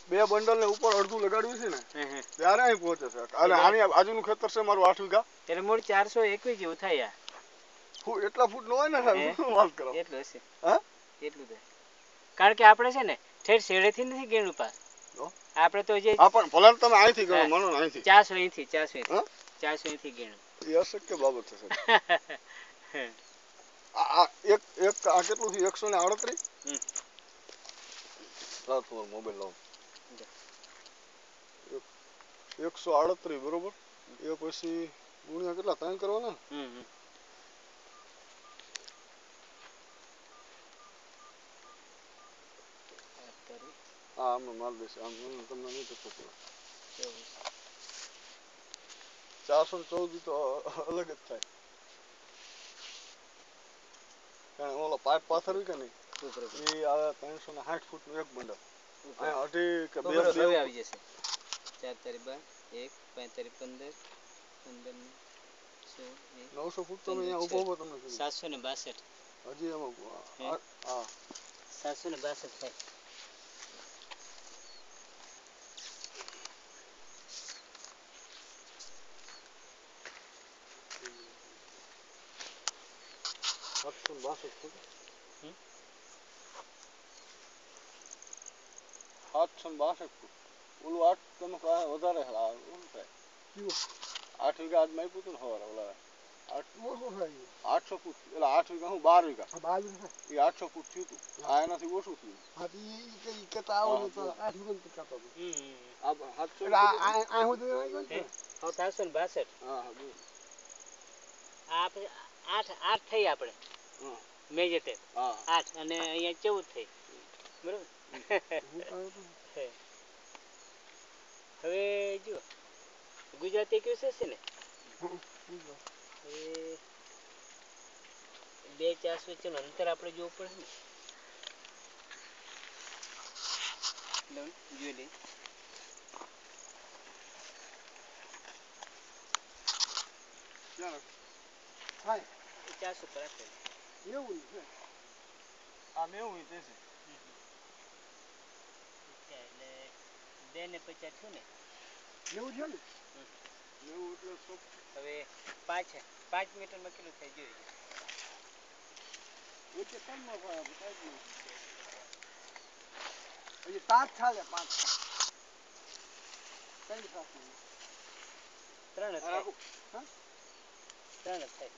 બે બંડલ ને ઉપર અડધું લગાડ્યું છે ને ત્યારે અહીં પહોંચે છે. અને આની આજુનું ખેતર છે મારું 8 વીઘા. એટલે મૂળ 421 જેવું થાય. એટલા ફૂટ નો હોય ને સાહેબ, શું વાત કરો? એટલું હશે. હા એટલું થાય. કારણ કે આપણે છે ને ઠેર શેડેથી નથી ગેણું પાસ. આપણે તો જે હા પણ ભલે તમે અહીંથી ગણો, મનો અહીંથી 400 થી ગેણું. એ અશક્ય બાબત છે સાહેબ. આ એક આ કેટલું છે? 138. લાવ તમારો મોબાઈલ લાવો. 138 બરોબર. એ પછી ગુણ્યા કેટલા 3 કરવાના? હા આમાં માલ દેશે. આમ તમને નહીં તો 414 તો અલગ જ થાય. કારણ ઓલો પાઇપ પાથરવી કે નહીં એ આવે 360 ફૂટનું એક બંડલ. અહીંયા 2.5 કે 2 આવી જશે. 4 તારી 12 1 5 તારી 15 15 900 ફૂટ તમે અહીંયા ઊભો ઊભો તમને 762. હજી એમાં હા 762 થાય. ઓલું 8 તમે વધારે શું થાય? 8 વીઘા આજ માપ્યું હતું ને સવારે ઓલા 800 ફૂટ. એટલે 8 વીઘા હું 12 વીઘા. એ 800 ફૂટ થયું હતું. આ એનાથી ઓછું થયું. આઠ થઈ આપણે મેજર ટેપ 8 અને અહીંયા 14 થઈ. બરોબર. હવે જો ગુજરાતી કયું છે ને? બે 400 ચલો અંતર આપણે જોવું પડે ને. જોઈ લઈએ. હા 400 પર રાખે. એવું છે. આમ એવું છે. એટલે 2 ને 50 થયું ને? એવું છે ને? એવું એટલે હવે 5 મીટરમાં કેટલું થાય જોઈએ? હજી 5 ચાલે 5 3 થાય. 3 થાય.